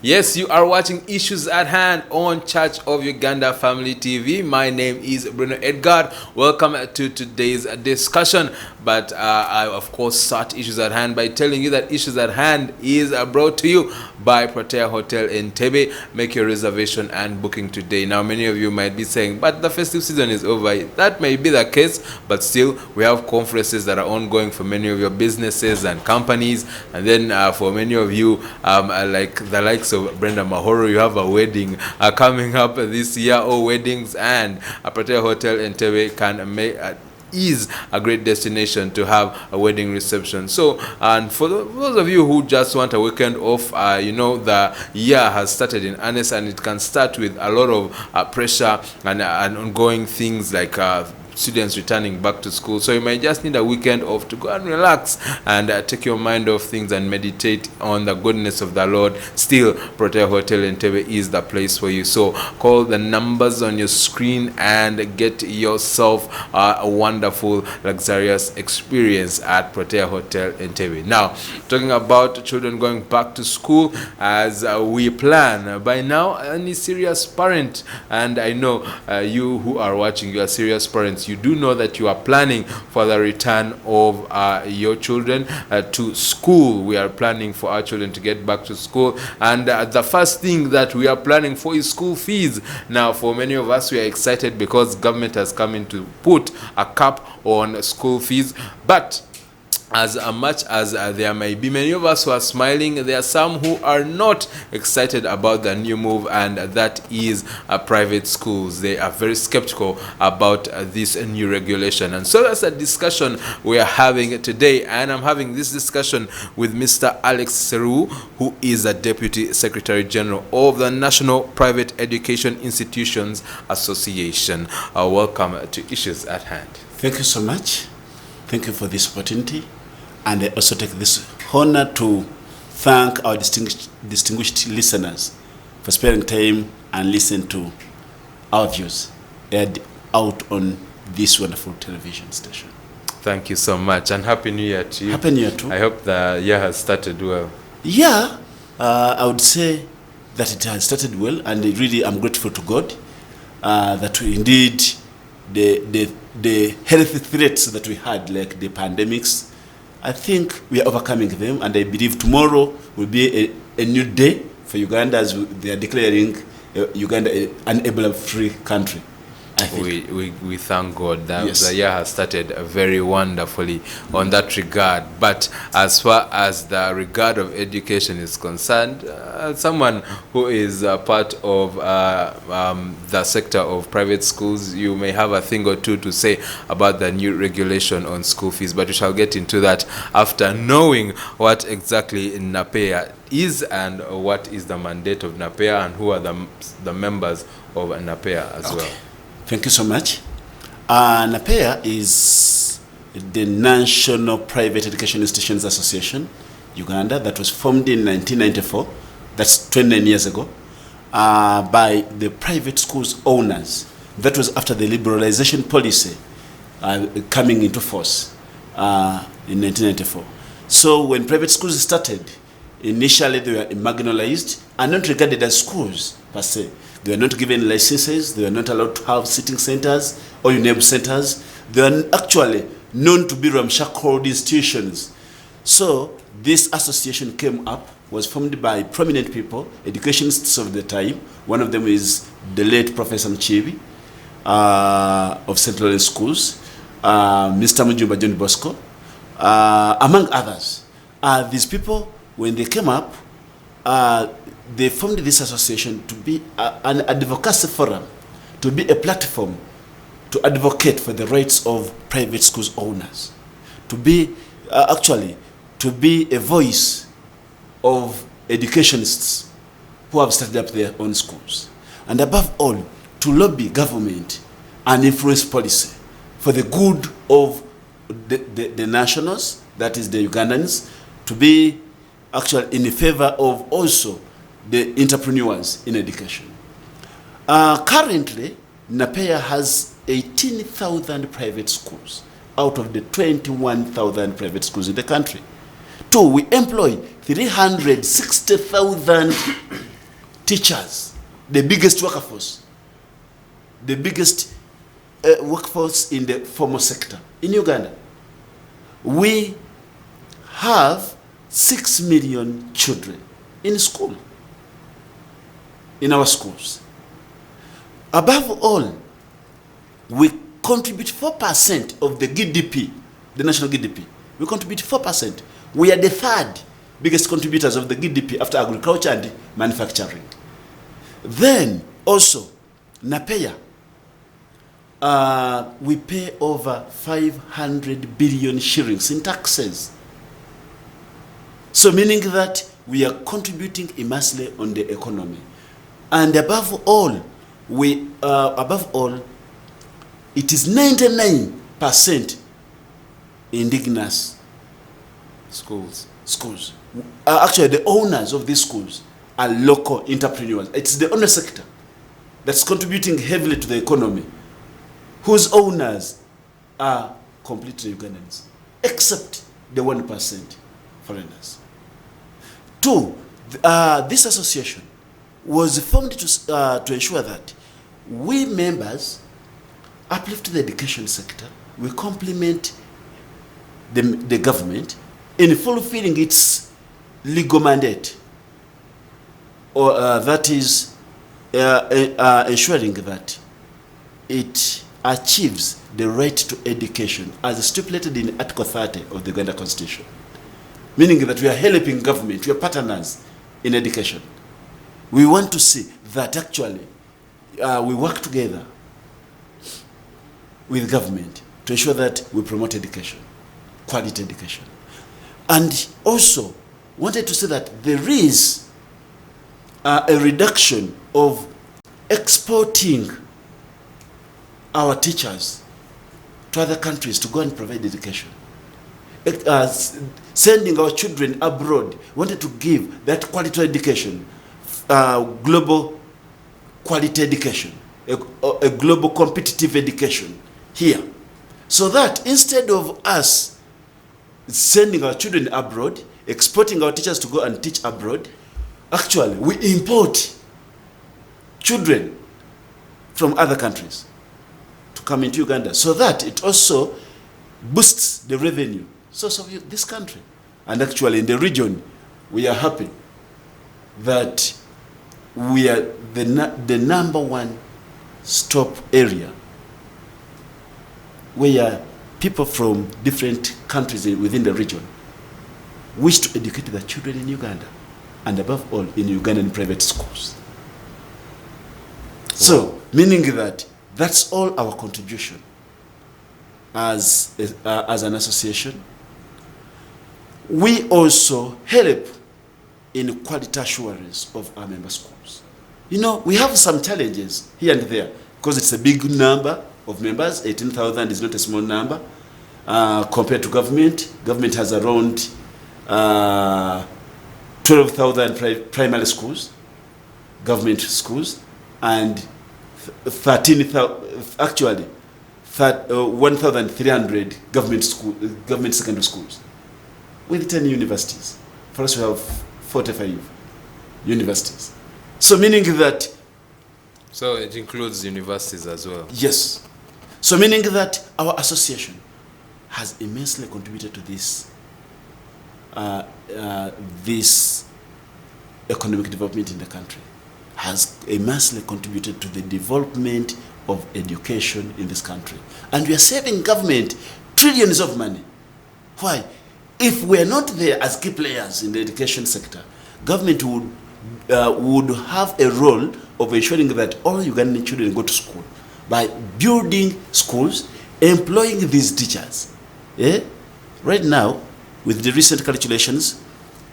Yes, you are watching Issues at Hand on Church of Uganda Family TV. My name is Bruno Edgar. Welcome to today's discussion. But I, of course, start Issues at Hand by telling you that Issues at Hand is brought to you by Protea Hotel in Tebe. Make your reservation and booking today. Now, many of you might be saying, but the festive season is over. That may be the case, but still, we have conferences that are ongoing for many of your businesses and companies. And then for many of you, like the likes of Brenda Mahoro, you have a wedding coming up this year, or weddings, and a Protea Hotel in Tebe can make is a great destination to have a wedding reception. So, and for those of you who just want a weekend off, you know, the year has started in earnest, and it can start with a lot of pressure and ongoing things like students returning back to school. So you might just need a weekend off to go and relax and take your mind off things and meditate on the goodness of the Lord. Still, Protea Hotel in Tebe is the place for you. So call the numbers on your screen and get yourself a wonderful, luxurious experience at Protea Hotel in Tebe. Now, talking about children going back to school as we plan. By now, any serious parent, and I know you who are watching, you are serious parents, you do know that you are planning for the return of your children to school. We are planning for our children to get back to school, and the first thing that we are planning for is school fees. Now, for many of us, we are excited because government has come in to put a cap on school fees, but as much as there may be many of us who are smiling, there are some who are not excited about the new move, and that is private schools. They are very skeptical about this new regulation. And so that's a discussion we are having today, and I'm having this discussion with Mr. Alex Sseruwu, who is a Deputy Secretary General of the National Private Education Institutions Association. Welcome to Issues at Hand. Thank you so much. Thank you for this opportunity. And I also take this honor to thank our distinguished listeners for spending time and listening to our views aired out on this wonderful television station. Thank you so much, and Happy New Year to you. Happy New Year too. I hope the year has started well. Yeah, I would say that it has started well, and really I'm grateful to God that indeed the health threats that we had, like the pandemics, I think we are overcoming them, and I believe tomorrow will be a new day for Uganda as they are declaring Uganda an Ebola-free country. We thank God that yes, the year has started very wonderfully on that regard. But as far as the regard of education is concerned, someone who is part of the sector of private schools, you may have a thing or two to say about the new regulation on school fees, but we shall get into that after knowing what exactly NPEIA is and what is the mandate of NPEIA and who are the members of NPEIA as well. Thank you so much. NPEIA is the National Private Education Institutions Association, Uganda, that was formed in 1994, that's 29 years ago, by the private schools owners. That was after the liberalization policy coming into force in 1994. So when private schools started, initially they were marginalized and not regarded as schools per se. They were not given licenses. They were not allowed to have sitting centers or UNEB centers. They were actually known to be ramshackle institutions. So this association came up, was formed by prominent people, educationists of the time. One of them is the late Professor Mchibi of St. Lawrence Schools, Mr. Mujumba John Bosco, among others. These people, when they came up, they formed this association to be an advocacy forum, to be a platform to advocate for the rights of private schools owners, to be to be a voice of educationists who have started up their own schools, and above all, to lobby government and influence policy for the good of the nationals, that is the Ugandans, to be actually in favor of also the entrepreneurs in education. Currently, NPEIA has 18,000 private schools out of the 21,000 private schools in the country. Two, we employ 360,000 teachers, the biggest workforce, the biggest workforce in the formal sector in Uganda. We have 6 million children in school, in our schools. Above all, we contribute 4% of the GDP, the national GDP. We contribute 4%. We are the third biggest contributors of the GDP after agriculture and manufacturing. Then also, NPEIA, we pay over 500 billion shillings in taxes. So meaning that we are contributing immensely on the economy. And above all, it is 99% indigenous schools. Actually, the owners of these schools are local entrepreneurs. It's the owner sector that's contributing heavily to the economy, whose owners are completely Ugandans, except the 1% foreigners. Two, this association was formed to ensure that we members uplift the education sector. We complement the government in fulfilling its legal mandate, or that is ensuring that it achieves the right to education as stipulated in Article 30 of the Uganda Constitution. Meaning that we are helping government, we are partners in education. We want to see that actually we work together with government to ensure that we promote education, quality education. And also wanted to say that there is a reduction of exporting our teachers to other countries to go and provide education. Sending our children abroad, wanted to give that quality education, global quality education, a global competitive education here. So that instead of us sending our children abroad, exporting our teachers to go and teach abroad, actually we import children from other countries to come into Uganda, so that it also boosts the revenue source of this country. And actually in the region, we are happy that we are the number one stop area where people from different countries within the region wish to educate their children in Uganda, and above all in Ugandan private schools. So, meaning that that's all our contribution as an association. We also help in quality assurance of our member schools. You know, we have some challenges here and there because it's a big number of members. 18,000 is not a small number compared to government. Government has around 12,000 primary schools, government schools, and 1,300 government secondary schools, with 10 universities. For us, we have 45 universities. So meaning that... So it includes universities as well? Yes. So meaning that our association has immensely contributed to this this economic development in the country, has immensely contributed to the development of education in this country. And we are saving government trillions of money. Why? If we are not there as key players in the education sector, government would have a role of ensuring that all Ugandan children go to school by building schools, employing these teachers. Yeah? Right now, with the recent calculations,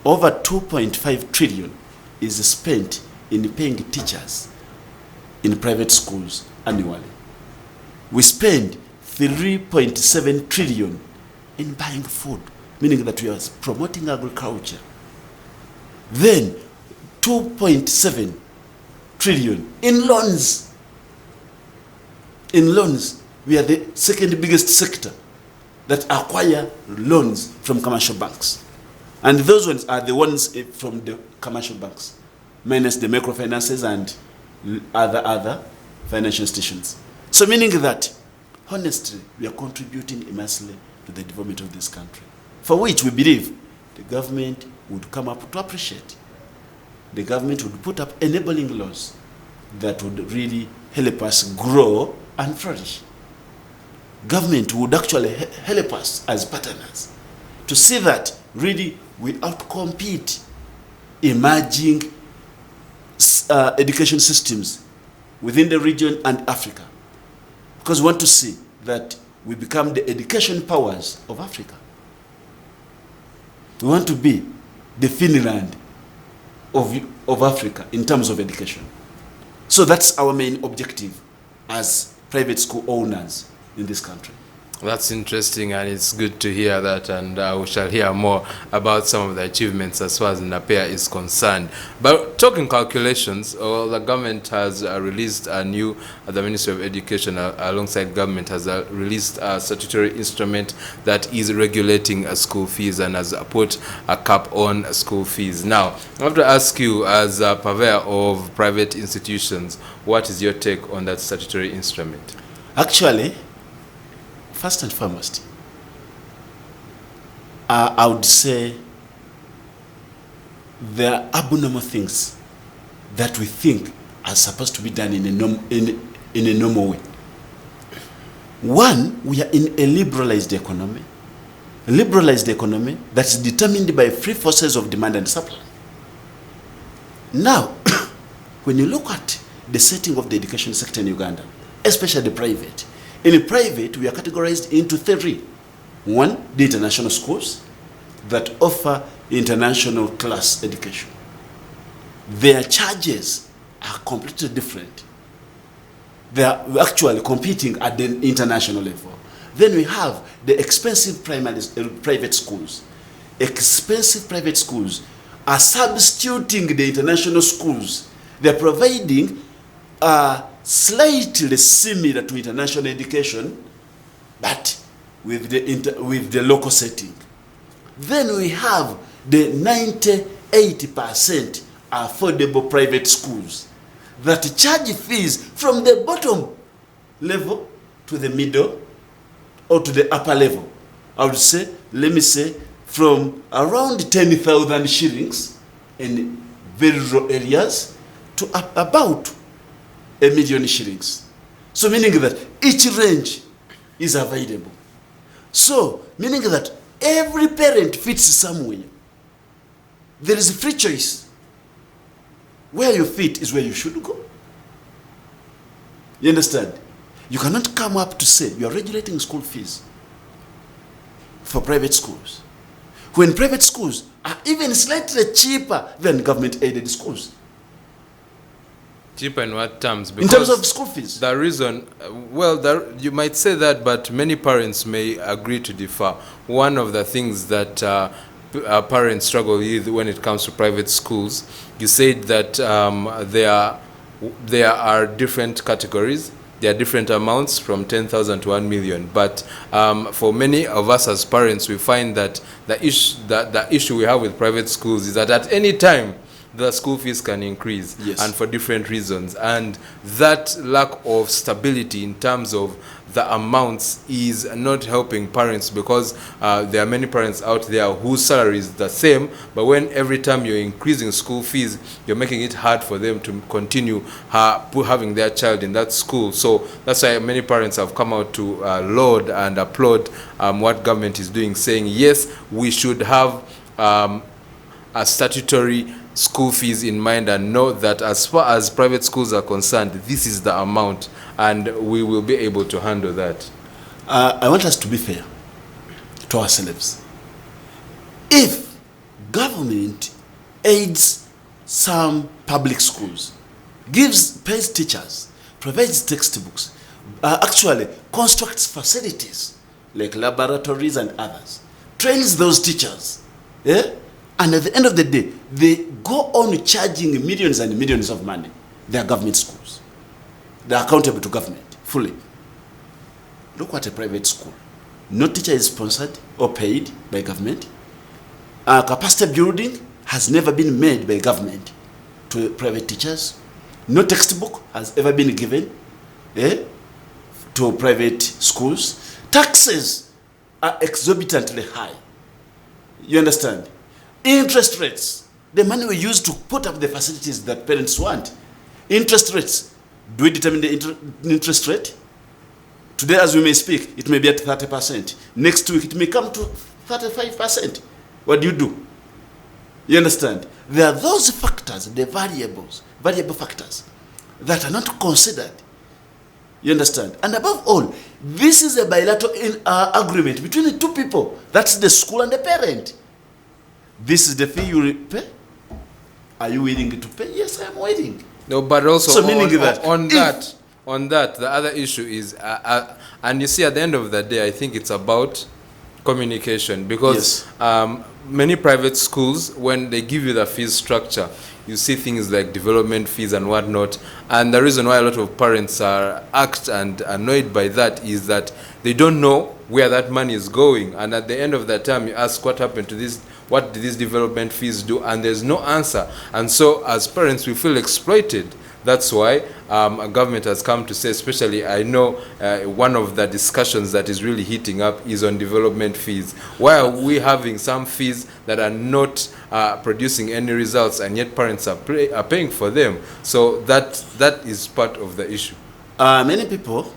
over 2.5 trillion is spent in paying teachers in private schools annually. We spend 3.7 trillion in buying food, meaning that we are promoting agriculture. Then 2.7 trillion in loans. In loans, we are the second biggest sector that acquire loans from commercial banks. And those ones are the ones from the commercial banks. minus the microfinances and other financial institutions. So meaning that, honestly, we are contributing immensely to the development of this country, for which we believe the government would come up to appreciate. The government would put up enabling laws that would really help us grow and flourish. Government would actually help us as partners to see that really we outcompete emerging education systems within the region and Africa. Because we want to see that we become the education powers of Africa. We want to be the Finland of Africa in terms of education. So that's our main objective as private school owners in this country. That's interesting, and it's good to hear that, and we shall hear more about some of the achievements as far as NPEIA is concerned. But talking calculations, the government has released a new, the Ministry of Education alongside government has released a statutory instrument that is regulating school fees and has put a cap on school fees. Now, I have to ask you, as a purveyor of private institutions, what is your take on that statutory instrument? Actually, first and foremost, I would say there are abnormal things that we think are supposed to be done in a normal way. One, we are in a liberalized economy. A liberalized economy that's determined by free forces of demand and supply. Now, when you look at the setting of the education sector in Uganda, especially the private, in private, we are categorized into three. One, the international schools that offer international class education. Their charges are completely different. They are actually competing at the international level. Then we have the expensive private schools. Expensive private schools are substituting the international schools. They're providing slightly similar to international education, but with the local setting. Then we have the 98% affordable private schools that charge fees from the bottom level to the middle or to the upper level. I would say, let me say, from around 10,000 shillings in very rural areas to about 1 million shillings. So meaning that each range is available. So meaning that every parent fits somewhere. There is a free choice. Where you fit is where you should go. You understand? You cannot come up to say you are regulating school fees for private schools, when private schools are even slightly cheaper than government-aided schools. Cheaper in what terms? Because in terms of school fees. The reason, you might say that, but many parents may agree to differ. One of the things that parents struggle with when it comes to private schools, you said that there are different categories. There are different amounts from 10,000 to 1 million. But for many of us as parents, we find that the issue we have with private schools is that at any time, the school fees can increase, yes, and for different reasons. And that lack of stability in terms of the amounts is not helping parents, because there are many parents out there whose salary is the same, but when every time you're increasing school fees, you're making it hard for them to continue having their child in that school. So that's why many parents have come out to laud and applaud what government is doing, saying, yes, we should have a statutory school fees in mind, and know that as far as private schools are concerned, this is the amount, and we will be able to handle that. I want us to be fair to ourselves. If government aids some public schools, pays teachers, provides textbooks, actually constructs facilities like laboratories and others, trains those teachers, yeah? And at the end of the day, they go on charging millions and millions of money. They are government schools. They are accountable to government fully. Look at a private school. No teacher is sponsored or paid by government. Capacity building has never been made by government to private teachers. No textbook has ever been given to private schools. Taxes are exorbitantly high. You understand? Interest rates, the money we use to put up the facilities that parents want. Interest rates, do we determine the interest rate? Today, as we may speak, it may be at 30%. Next week, it may come to 35%. What do? You understand? There are those factors, the variable factors, that are not considered. You understand? And above all, this is a bilateral agreement between the two people. That's the school and the parent. This is the fee you pay. Are you willing to pay? Yes, I am willing. No, but also so meaning on that, the other issue is, and you see, at the end of the day, I think it's about communication, because many private schools, when they give you the fees structure, you see things like development fees and whatnot. And the reason why a lot of parents are irked and annoyed by that is that they don't know where that money is going. And at the end of the time, you ask what happened to this, what did these development fees do? And there's no answer. And so as parents, we feel exploited. That's why a government has come to say, especially I know one of the discussions that is really heating up is on development fees. Why are we having some fees that are not producing any results, and yet parents are paying for them? So that is part of the issue. Many people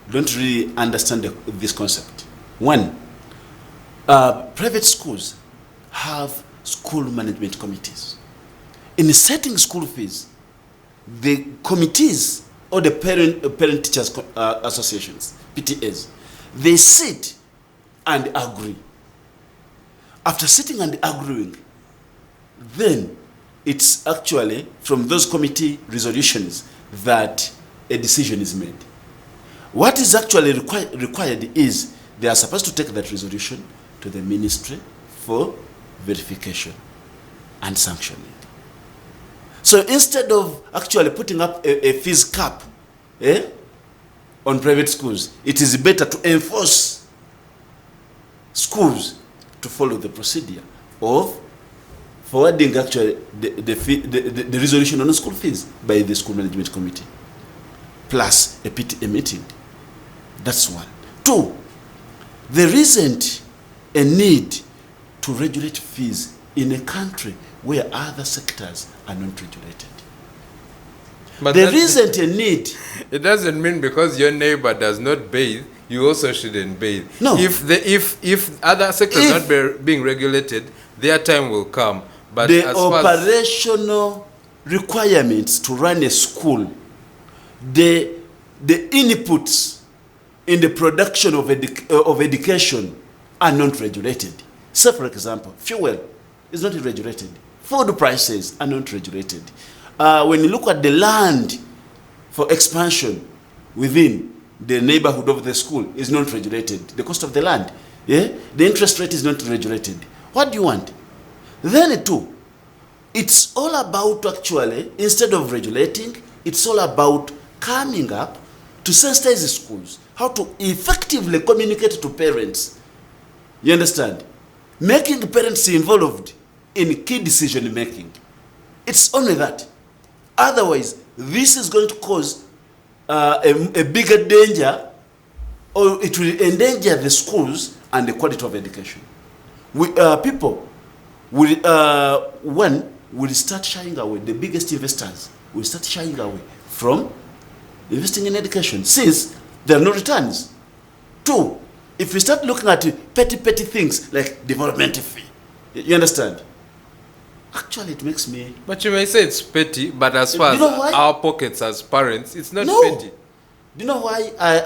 don't really understand this concept. One, private schools have school management committees. In setting school fees, the committees or the parent teachers associations, PTAs, they sit and agree. After sitting and agreeing, then it's actually from those committee resolutions that a decision is made. What is actually required is they are supposed to take that resolution to the ministry for verification and sanctioning. So instead of actually putting up a fees cap on private schools, it is better to enforce schools to follow the procedure of forwarding actually the resolution on the school fees by the school management committee, plus a PTA meeting. That's one. Two, there isn't a need to regulate fees in a country where other sectors are not regulated. But there isn't a need. It doesn't mean because your neighbor does not bathe, you also shouldn't bathe. No. If other sectors are not being regulated, their time will come. But the operational requirements to run a school, the inputs in the production of education are not regulated. So, for example, fuel is not regulated. Food prices are not regulated. When you look at the land for expansion within the neighborhood of the school is not regulated. The cost of the land, the interest rate is not regulated. What do you want? Then too, it's all about actually, instead of regulating, it's all about coming up to sensitize the schools, how to effectively communicate to parents. You understand? Making parents involved in key decision making. It's only that. Otherwise, this is going to cause a bigger danger, or it will endanger the schools and the quality of education. People will start shying away. The biggest investors will start shying away from investing in education since there are no returns. Two, if we start looking at petty things like development fee, you understand? Actually, it makes me... But you may say it's petty, but as far as our pockets as parents, it's not petty. Do you know why I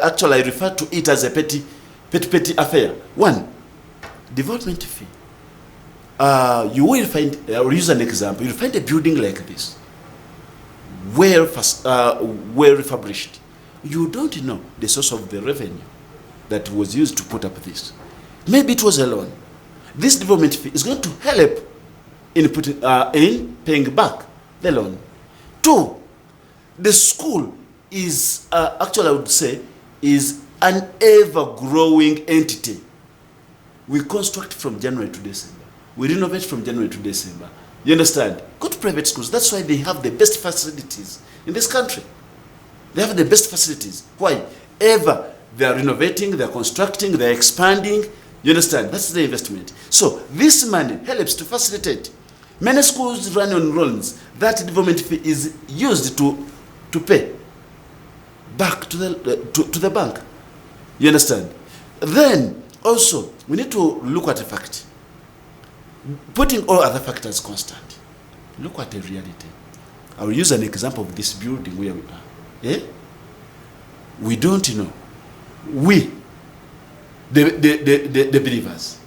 actually refer to it as a petty affair? One, development fee. You will find, I'll use an example, you'll find a building like this, well refurbished. You don't know the source of the revenue that was used to put up this. Maybe it was a loan. This development fee is going to help in paying back the loan. Two, the school is, actually I would say, is an ever-growing entity. We construct from January to December. We renovate from January to December. You understand? Go to private schools. That's why they have the best facilities in this country. They have the best facilities. Why? Ever they are renovating, they are constructing, they are expanding. You understand? That's the investment. So this money helps to facilitate. Many schools run on loans. That development fee is used to pay back to the bank. You understand? Then also we need to look at a fact. Putting all other factors constant, look at the reality. I will use an example of this building where we are. We don't know. We, the believers,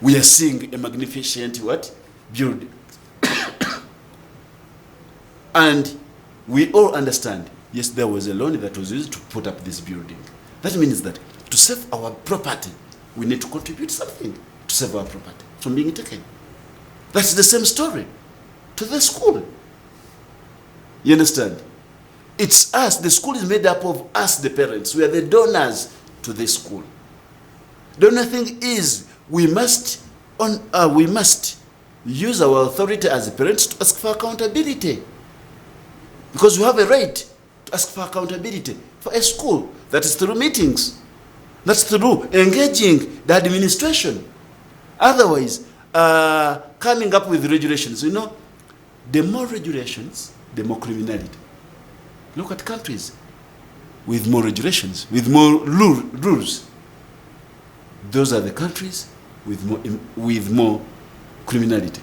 we are seeing a magnificent what? Building. And we all understand, yes, there was a loan that was used to put up this building. That means that to save our property, we need to contribute something to save our property from being taken. That's the same story to the school. You understand? It's us. The school is made up of us, the parents. We are the donors to the school. The only thing is we must use our authority as parents to ask for accountability. Because we have a right to ask for accountability for a school. That is through meetings. That's through engaging the administration. Otherwise, coming up with regulations, you know, the more regulations, the more criminality. Look at countries with more regulations, with more rules. Those are the countries with more criminality.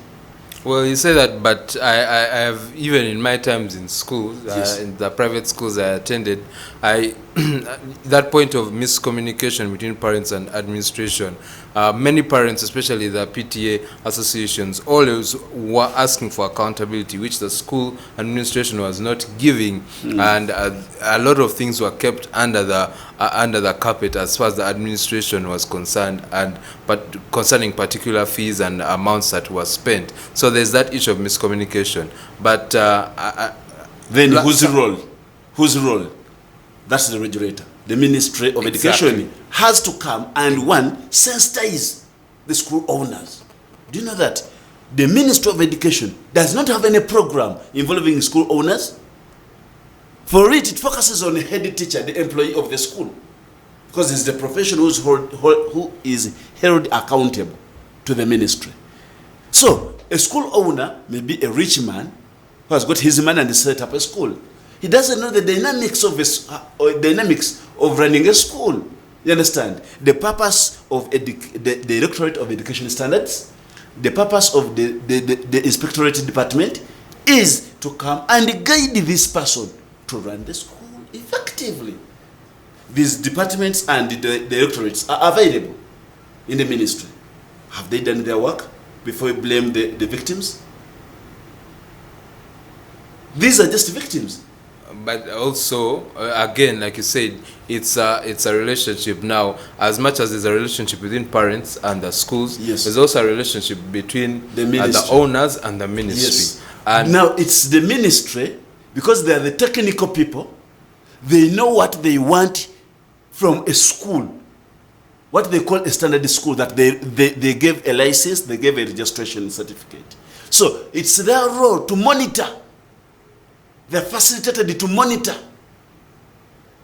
Well, you say that, but I have, even in my times in schools, Yes. in the private schools I attended, that point of miscommunication between parents and administration, many parents, especially the PTA associations, always were asking for accountability, which the school administration was not giving, and a lot of things were kept under the carpet as far as the administration was concerned, but concerning particular fees and amounts that were spent. So there's that issue of miscommunication. But then whose role? Whose role? That's the regulator. The Ministry of Education has to come and sensitize the school owners. Do you know that the Ministry of Education does not have any program involving school owners? For it focuses on the head teacher, the employee of the school, because it's the profession who is held accountable to the ministry. So a school owner may be a rich man who has got his money and set up a school. He doesn't know the dynamics of running a school. You understand? The purpose of the Directorate of Education Standards, the purpose of the Inspectorate Department is to come and guide this person to run the school effectively. These departments and the directorates are available in the ministry. Have they done their work before we blame the victims? These are just victims. But also, again, like you said, it's a relationship now. As much as there's a relationship between parents and the schools, yes, there's also a relationship between the owners and the ministry. Yes. And now it's the ministry, because they are the technical people. They know what they want from a school, what they call a standard school, that they gave a license, they gave a registration certificate. So it's their role to monitor. They're facilitated to monitor.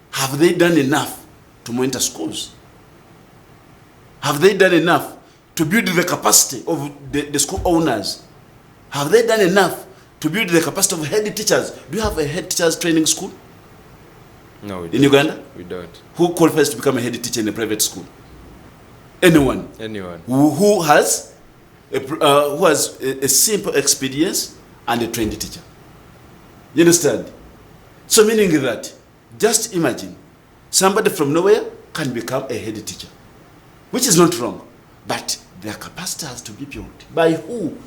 Have they done enough to monitor schools? Have they done enough to build the capacity of the school owners? Have they done enough to build the capacity of head teachers? Do you have a head teachers training school? No, we in don't. Uganda? We don't. Who qualifies to become a head teacher in a private school? Anyone. Anyone. Who has a simple experience and a trained teacher. You understand? So meaning that, just imagine, somebody from nowhere can become a head teacher, which is not wrong, but their capacity has to be built. By who?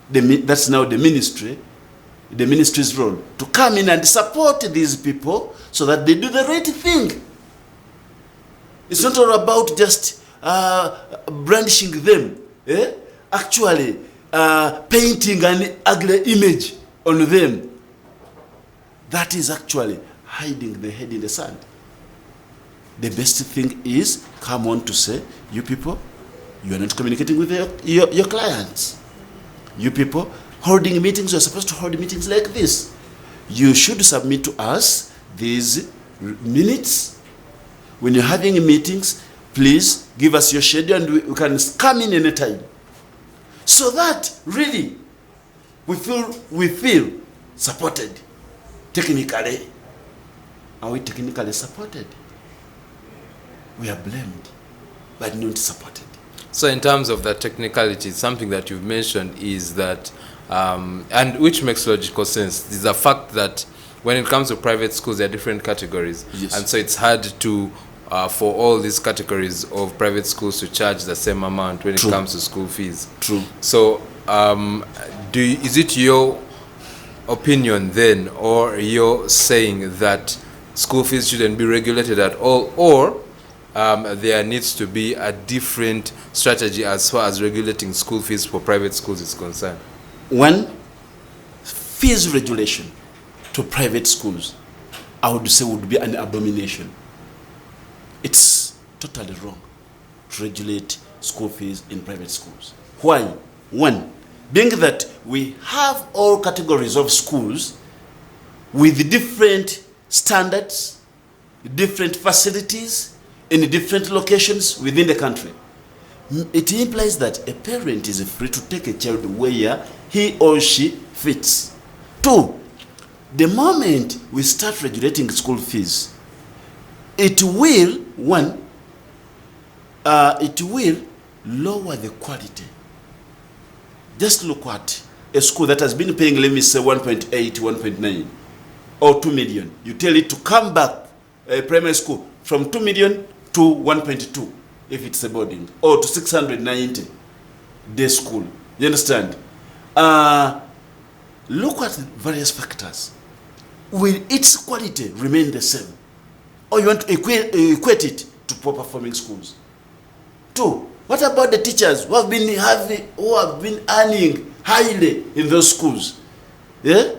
That's now the ministry's role, to come in and support these people so that they do the right thing. It's not all about just brandishing them, actually painting an ugly image on them. That is actually hiding the head in the sand. The best thing is come on to say, you people, You are not communicating with your clients. You people holding meetings, you are supposed to hold meetings like this. You should submit to us these minutes. When you're having meetings, please give us your schedule and we can come in anytime. So that really we feel supported technically. Are we technically supported? We are blamed, but not supported. So in terms of that technicality, something that you've mentioned is that, and which makes logical sense, is the fact that when it comes to private schools, there are different categories. Yes. And so it's hard to, for all these categories of private schools to charge the same amount when True. it comes to school fees. True. So is it your opinion then, or you're saying that school fees shouldn't be regulated at all, or there needs to be a different strategy as far as regulating school fees for private schools is concerned? One, fees regulation to private schools, I would say, would be an abomination. It's totally wrong to regulate school fees in private schools. Why? One, being that we have all categories of schools with different standards, different facilities, in different locations within the country. It implies that a parent is free to take a child where he or she fits. Two, the moment we start regulating school fees, it will lower the quality. Just look at a school that has been paying, let me say, 1.8, 1.9, or 2 million. You tell it to come back, a primary school, from 2 million to 1.2, if it's a boarding, or to 690 day school. You understand? Look at various factors. Will its quality remain the same? Or you want to equate it to poor performing schools? Two, what about the teachers who have been earning highly in those schools? Yeah?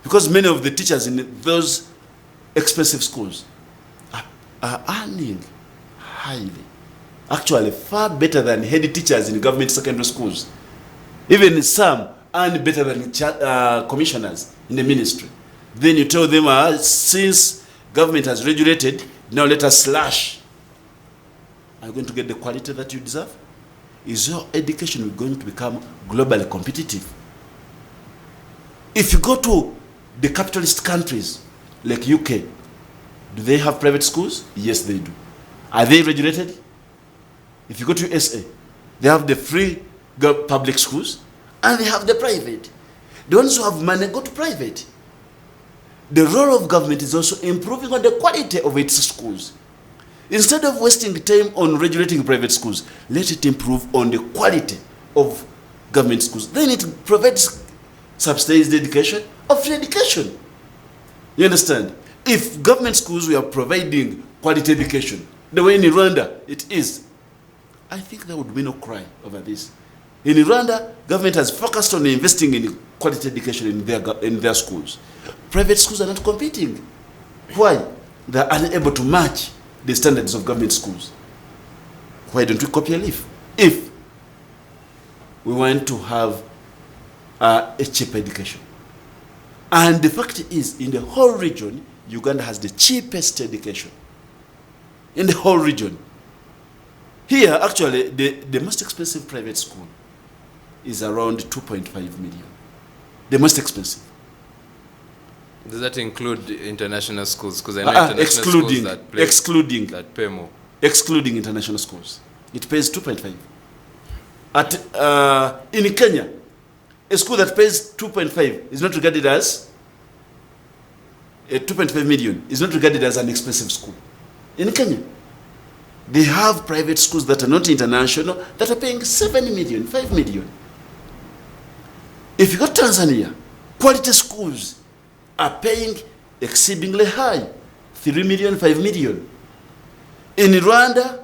Because many of the teachers in those expensive schools are earning highly. Actually, far better than head teachers in government secondary schools. Even some earn better than commissioners in the ministry. Then you tell them, since government has regulated, now let us slash. Are you going to get the quality that you deserve? Is your education going to become globally competitive? If you go to the capitalist countries like UK, do they have private schools? Yes, they do. Are they regulated? If you go to USA, they have the free public schools and they have the private. The ones who have money go to private. The role of government is also improving on the quality of its schools. Instead of wasting time on regulating private schools, let it improve on the quality of government schools. Then it provides subsidized education or free education. You understand? If government schools were providing quality education, the way in Rwanda it is, I think there would be no cry over this. In Rwanda, government has focused on investing in quality education in their schools. Private schools are not competing. Why? They are unable to match the standards of government schools. Why don't we copy a leaf? If we want to have a cheap education. And the fact is, in the whole region, Uganda has the cheapest education. In the whole region. Here, actually, the most expensive private school is around 2.5 million. The most expensive. Does that include international schools? Because I know international schools that pay more. Excluding international schools. It pays 2.5. In Kenya, a school that pays 2.5 is not regarded as 2.5 million is not regarded as an expensive school. In Kenya, they have private schools that are not international that are paying 7 million, 5 million. If you go to Tanzania, quality schools are paying exceedingly high, 3 million, 5 million. In Rwanda,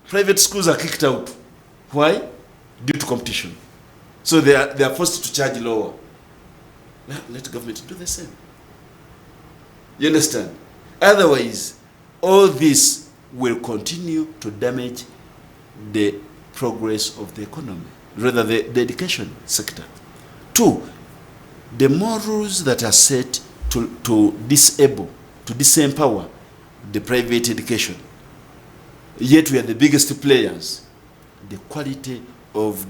private schools are kicked out. Why? Due to competition. So they are forced to charge lower. Let the government do the same. You understand? Otherwise, all this will continue to damage the progress of the economy, rather the education sector. Two, the more rules that are set to disable, to disempower the private education, yet we are the biggest players, the quality of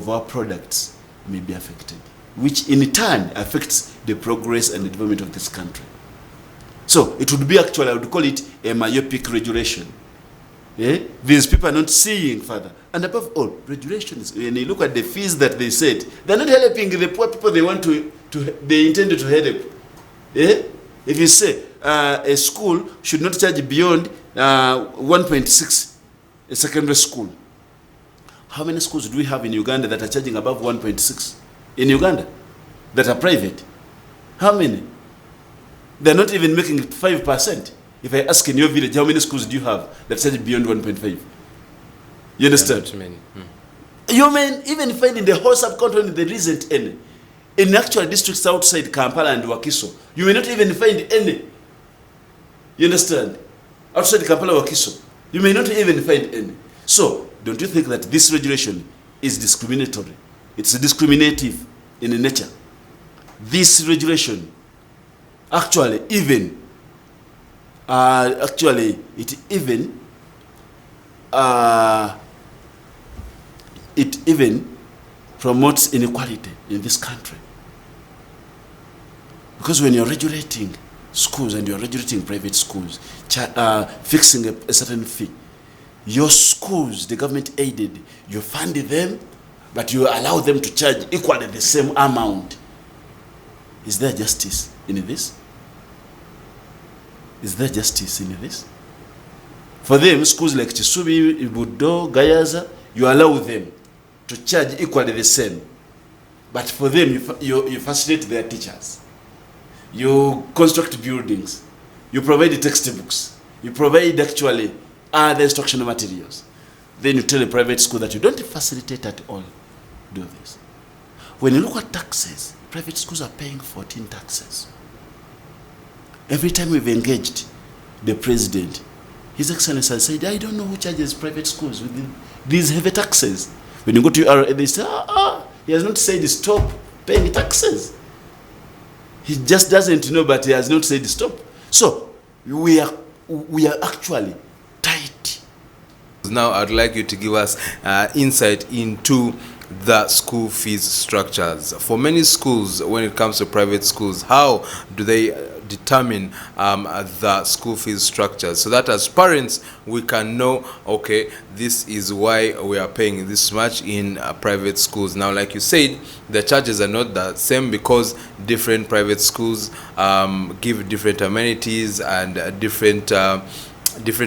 our products may be affected, which in turn affects the progress and the development of this country. So it would be actually, I would call it a myopic regulation. These people are not seeing further. And above all, regulations, when you look at the fees that they set, they're not helping the poor people they want they intended to help. If you say a school should not charge beyond 1.6, a secondary school, how many schools do we have in Uganda that are charging above 1.6 in Uganda that are private? How many? They're not even making it 5%. If I ask in your village, how many schools do you have that charge beyond 1.5? You understand? You may even find in the whole subcontinent there isn't any. In actual districts outside Kampala and Wakiso, you may not even find any. You understand? Outside Kampala, Wakiso, you may not even find any. So, don't you think that this regulation is discriminatory? It's discriminative in nature. This regulation actually it even promotes inequality in this country. Because when you're regulating schools and you're regulating private schools, fixing a certain fee, your schools, the government aided, you fund them, but you allow them to charge equally the same amount. Is there justice in this? Is there justice in this? For them, schools like Chisubi, Ibudo, Gayaza, you allow them to charge equally the same. But for them, you facilitate their teachers. You construct buildings. You provide textbooks. You provide actually other instructional materials. Then you tell a private school that you don't facilitate at all do this. When you look at taxes, private schools are paying 14 taxes. Every time we've engaged the president, His Excellency has said, I don't know who charges private schools with these heavy taxes. When you go to URA, they say, he has not said stop paying taxes. He just doesn't know, but he has not said stop. So we are actually tight. Now I'd like you to give us insight into the school fees structures. For many schools, when it comes to private schools, how do they determine the school fees structures, so that as parents we can know, okay, this is why we are paying this much in private schools. Now, like you said, the charges are not the same because different private schools give different amenities and different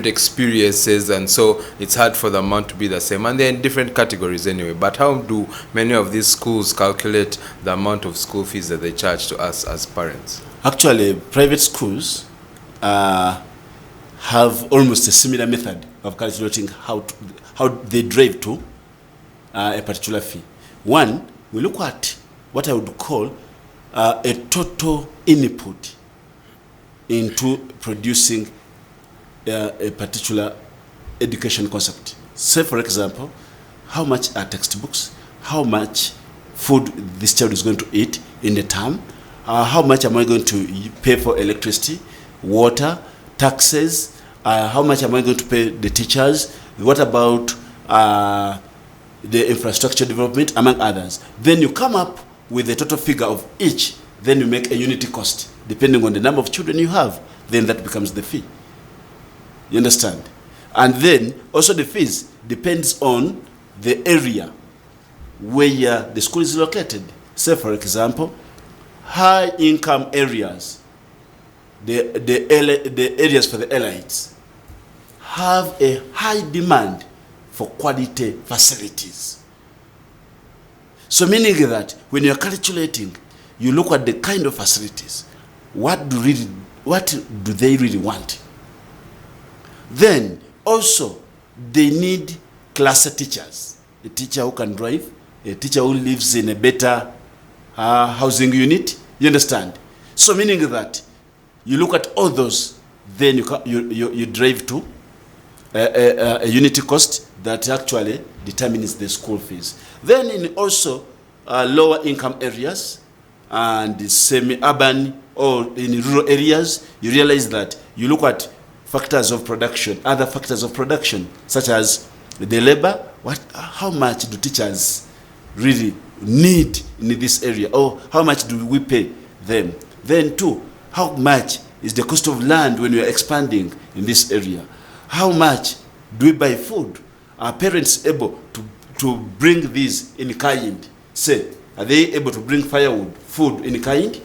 experiences, and so it's hard for the amount to be the same, and they're in different categories anyway. But how do many of these schools calculate the amount of school fees that they charge to us as parents? Actually, private schools have almost a similar method of calculating how they drive to a particular fee. One, we look at what I would call a total input into producing a particular education concept. Say, for example, how much are textbooks, how much food this child is going to eat in the term, how much am I going to pay for electricity, water, taxes, how much am I going to pay the teachers, what about the infrastructure development, among others. Then you come up with the total figure of each, then you make a unity cost, depending on the number of children you have, then that becomes the fee. You understand? And then also the fees depends on the area where the school is located. Say, for example, high income areas, the areas for the elites have a high demand for quality facilities. So meaning that when you're calculating, you look at the kind of facilities. What do they really want? Then also they need class teachers, a teacher who can drive, a teacher who lives in a better housing unit. You understand? So meaning that you look at all those, then you drive to a unity cost that actually determines the school fees. Then in also lower income areas and semi-urban or in rural areas, you realize that you look at factors of production, other factors of production, such as the labor, how much do teachers really need in this area, or how much do we pay them? Then too, how much is the cost of land when we are expanding in this area? How much do we buy food? Are parents able to bring these in kind? Say, are they able to bring firewood, food in kind?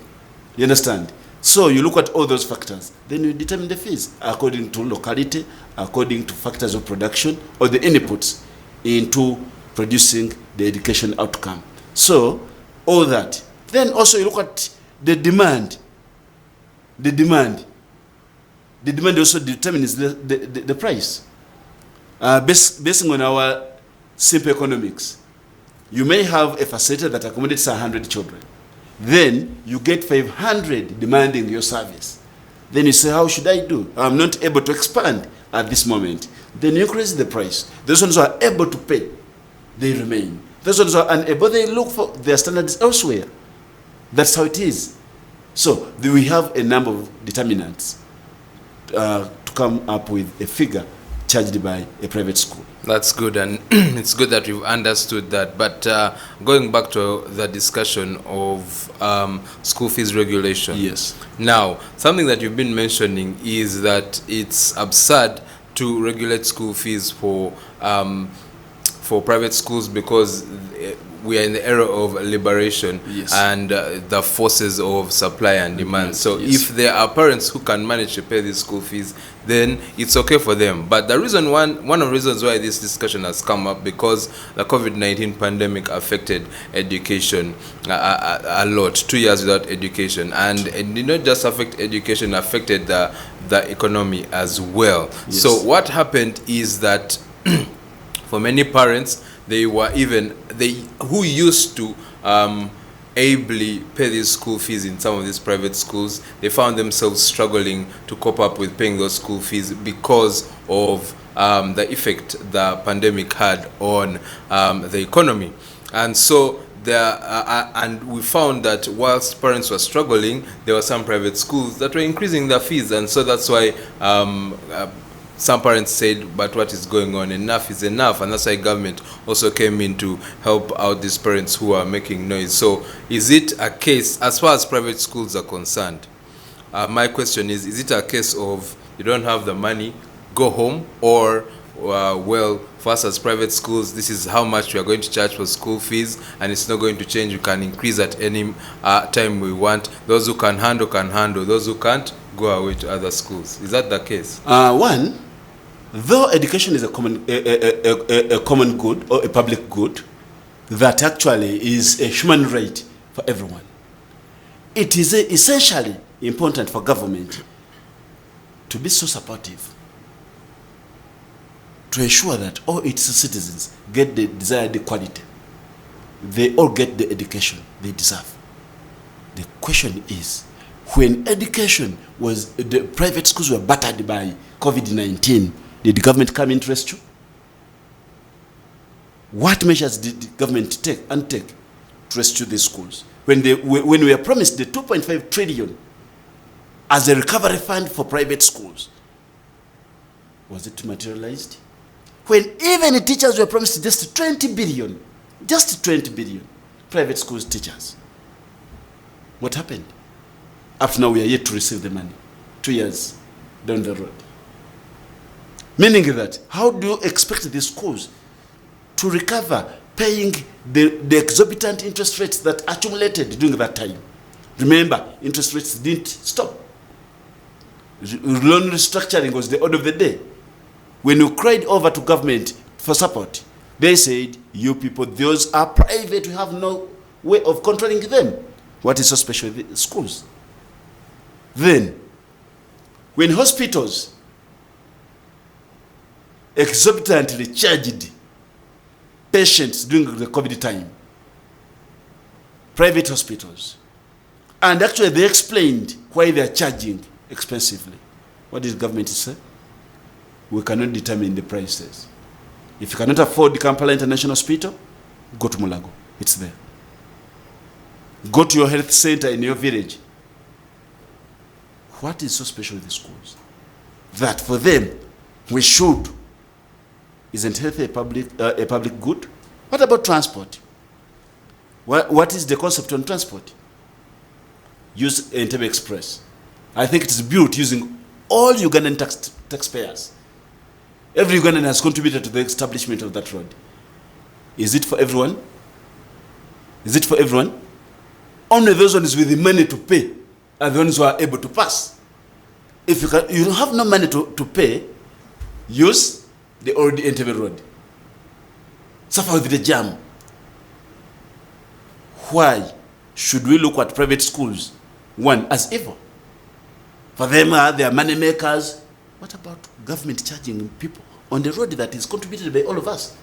You understand? So you look at all those factors, then you determine the fees according to locality, according to factors of production, or the inputs into producing the education outcome. So all that. Then also you look at the demand. The demand also determines the price. Based on our simple economics, you may have a facility that accommodates 100 children. Then you get 500 demanding your service. Then you say, how should I do? I'm not able to expand at this moment. Then you increase the price. Those ones who are able to pay, they remain. Those ones who are unable, they look for their standards elsewhere. That's how it is. So we have a number of determinants to come up with a figure charged by a private school. That's good, and it's good that you've understood that. But going back to the discussion of school fees regulation. Yes. Now, something that you've been mentioning is that it's absurd to regulate school fees for private schools because we are in the era of liberation. Yes. And the forces of supply and demand. Yes. So Yes. if there are parents who can manage to pay these school fees, then it's okay for them. But the reason one of the reasons why this discussion has come up, because the COVID-19 pandemic affected education a lot. 2 years without education, and it did not just affect education, affected the economy as well. Yes. So what happened is that for many parents, who used to ably pay these school fees in some of these private schools, they found themselves struggling to cope up with paying those school fees because of the effect the pandemic had on the economy. And so and we found that whilst parents were struggling, there were some private schools that were increasing their fees, and so that's why some parents said, but what is going on? Enough is enough. And that's why government also came in to help out these parents who are making noise. So is it a case, as far as private schools are concerned, my question is it a case of you don't have the money, go home, or, well, for us as private schools, this is how much we are going to charge for school fees, and it's not going to change. We can increase at any time we want. Those who can handle, Those who can't, go away to other schools. Is that the case? One, though education is a common good or a public good that actually is a human right for everyone, it is essentially important for government to be so supportive to ensure that all its citizens get the desired quality. They all get the education they deserve. The question is, when education the private schools were battered by COVID-19, did the government come into rescue? What measures did the government undertake to rescue these schools? When we were promised the 2.5 trillion as a recovery fund for private schools, was it materialized? When even the teachers were promised just 20 billion, private schools teachers. What happened? Up to now, we are yet to receive the money, 2 years down the road. Meaning that, how do you expect these schools to recover paying the exorbitant interest rates that accumulated during that time? Remember, interest rates didn't stop. Loan restructuring was the order of the day. When you cried over to government for support, they said, you people, those are private, we have no way of controlling them. What is so special with the schools? Then, when hospitals exorbitantly charged patients during the COVID time, private hospitals, and actually they explained why they are charging expensively. What did the government say? we cannot determine the prices. If you cannot afford the Kampala International Hospital, go to Mulago. It's there. Go to your health center in your village. What is so special with the schools? That for them, we should. Isn't health a public good? What about transport? What is the concept on transport? Use Entebbe Express. I think it's built using all Ugandan taxpayers. Every Ugandan has contributed to the establishment of that road. Is it for everyone? Is it for everyone? Only those ones with the money to pay are the ones who are able to pass. If you don't have no money to pay, use the old Entebbe road. Suffer with the jam. Why should we look at private schools, one, as evil? For them, they are money makers. What about government charging people on the road that is contributed by all of us?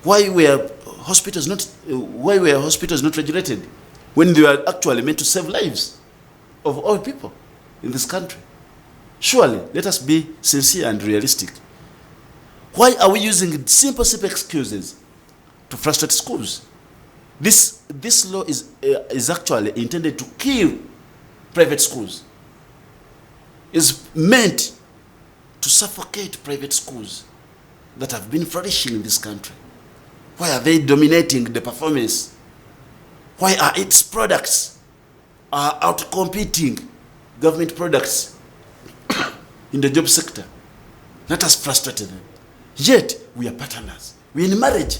Why were hospitals not regulated when they were actually meant to save lives of all people in this country? Surely, let us be sincere and realistic. Why are we using simple excuses to frustrate schools? This law is actually intended to kill private schools. Is meant to suffocate private schools that have been flourishing in this country. Why are they dominating the performance? Why are its products outcompeting government products in the job sector? Let us frustrate them. Yet, we are partners. We are in marriage.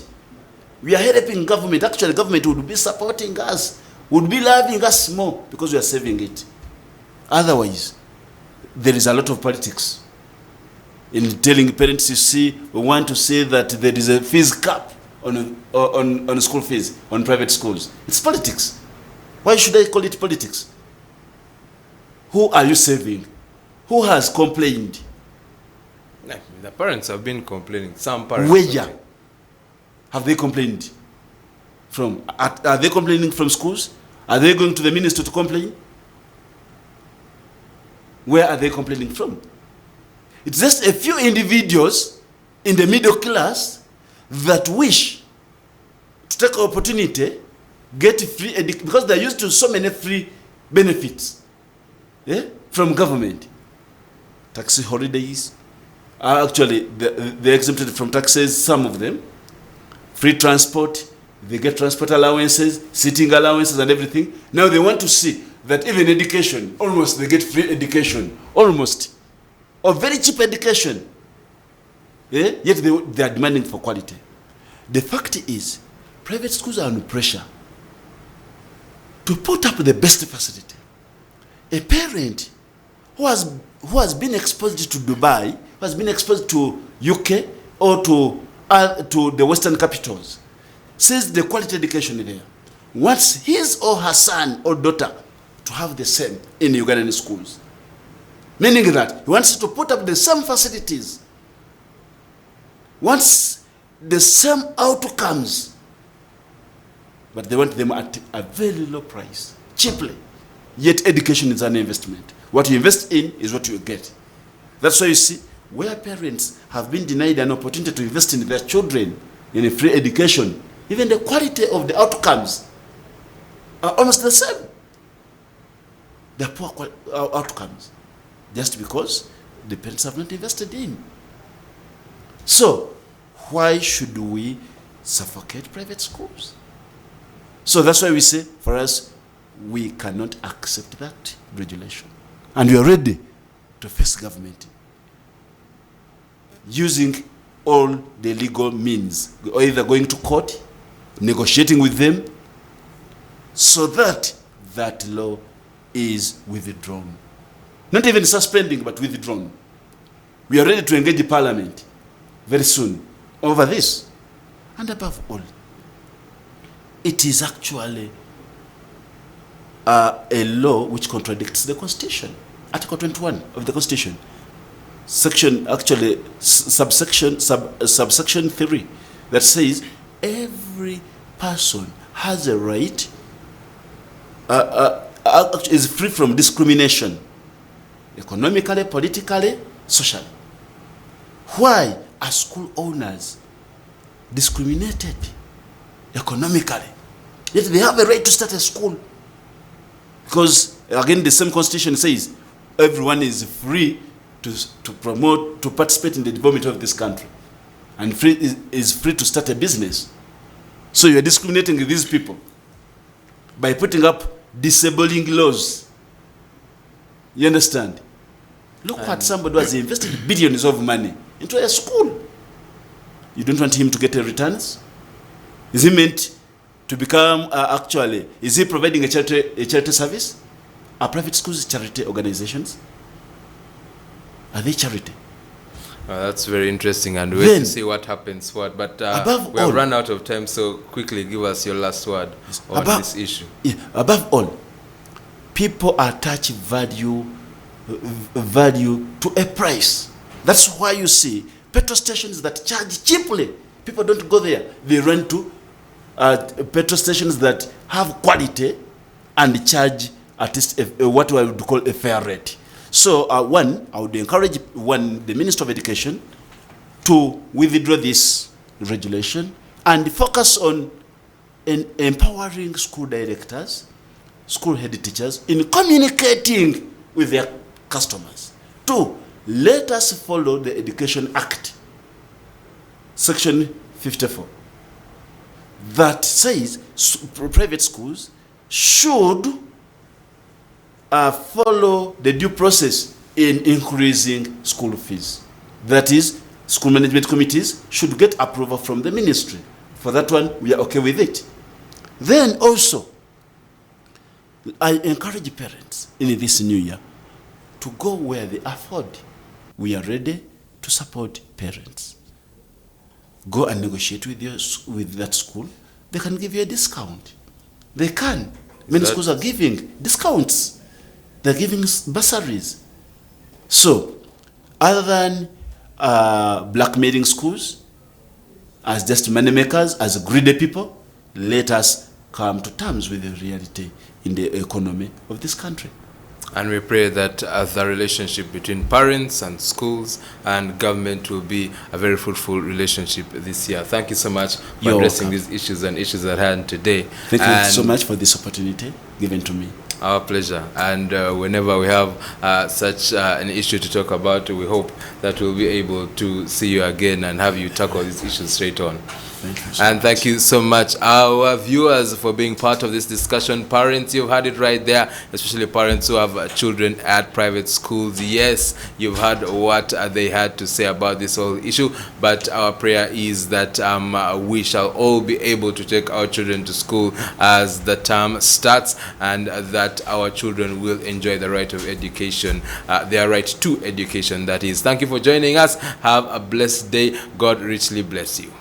We are helping government. Actually, government would be supporting us, would be loving us more because we are saving it. Otherwise, there is a lot of politics in telling parents, you see, we want to say that there is a fees cap on school fees on private schools. It's politics. Why should I call it politics? Who are you saving? Who has complained? The parents have been complaining. Some parents. Where have they complained from? Are they complaining from schools? Are they going to the minister to complain? Where are they complaining from? It's just a few individuals in the middle class that wish to take opportunity, get free education, because they're used to so many free benefits from government. Taxi holidays are actually, they're exempted from taxes, some of them. Free transport, they get transport allowances, sitting allowances and everything. Now they want to see that even education, almost they get free education, almost, or very cheap education. Yet they are demanding for quality. The fact is, private schools are under pressure to put up the best facility. A parent who has been exposed to Dubai, who has been exposed to UK or to the Western capitals, says the quality education there, wants his or her son or daughter to have the same in Ugandan schools. Meaning that he wants to put up the same facilities, wants the same outcomes, but they want them at a very low price, cheaply. Yet education is an investment. What you invest in is what you get. That's why you see, where parents have been denied an opportunity to invest in their children in a free education, even the quality of the outcomes are almost the same. They're poor outcomes, just because the parents have not invested in. So, why should we suffocate private schools? So that's why we say, for us, we cannot accept that regulation. And we are ready to face government using all the legal means, either going to court, negotiating with them, so that that law is withdrawn. Not even suspending, but withdrawn. We are ready to engage the parliament very soon over this. And above all, it is actually a law which contradicts the Constitution. Article 21 of the Constitution. Subsection 3, that says every person has a right, is free from discrimination, economically, politically, socially. Why are school owners discriminated economically? Yet they have a right to start a school. Because, again, the same constitution says everyone is free to promote, to participate in the development of this country. And is free to start a business. So you're discriminating these people by putting up disabling laws. You understand? Look what somebody who has invested billions of money into a school. You don't want him to get a returns? Is he meant to become actually, is he providing a charity service? Are private schools charity organizations? Are they charity? That's very interesting, and we'll to see what happens. But we have run out of time, so quickly give us your last word on this issue. Yeah, above all, people attach value to a price. That's why you see petrol stations that charge cheaply. People don't go there. They run to petrol stations that have quality and charge at least what I would call a fair rate. So I would encourage the Minister of Education to withdraw this regulation and focus on empowering school directors, school head teachers in communicating with their customers. 2, let us follow the Education Act, Section 54, that says private schools should follow the due process in increasing school fees. That is, school management committees should get approval from the ministry. For that one, we are okay with it. Then also, I encourage parents in this new year to go where they afford. We are ready to support parents. Go and negotiate with that school. They can give you a discount. They can. Many schools are giving discounts. They're giving bursaries. So, other than blackmailing schools as just money makers, as greedy people, let us come to terms with the reality in the economy of this country. And we pray that the relationship between parents and schools and government will be a very fruitful relationship this year. Thank you so much for addressing these issues and issues at hand today. Thank you so much for this opportunity given to me. Our pleasure. And whenever we have such an issue to talk about, we hope that we'll be able to see you again and have you tackle these issues straight on. Thank you so and much. Thank you so much, our viewers, for being part of this discussion. Parents, you've heard it right there, especially parents who have children at private schools. Yes, you've heard what they had to say about this whole issue, but our prayer is that we shall all be able to take our children to school as the term starts, and that our children will enjoy the right of education, their right to education, that is. Thank you for joining us. Have a blessed day. God richly bless you.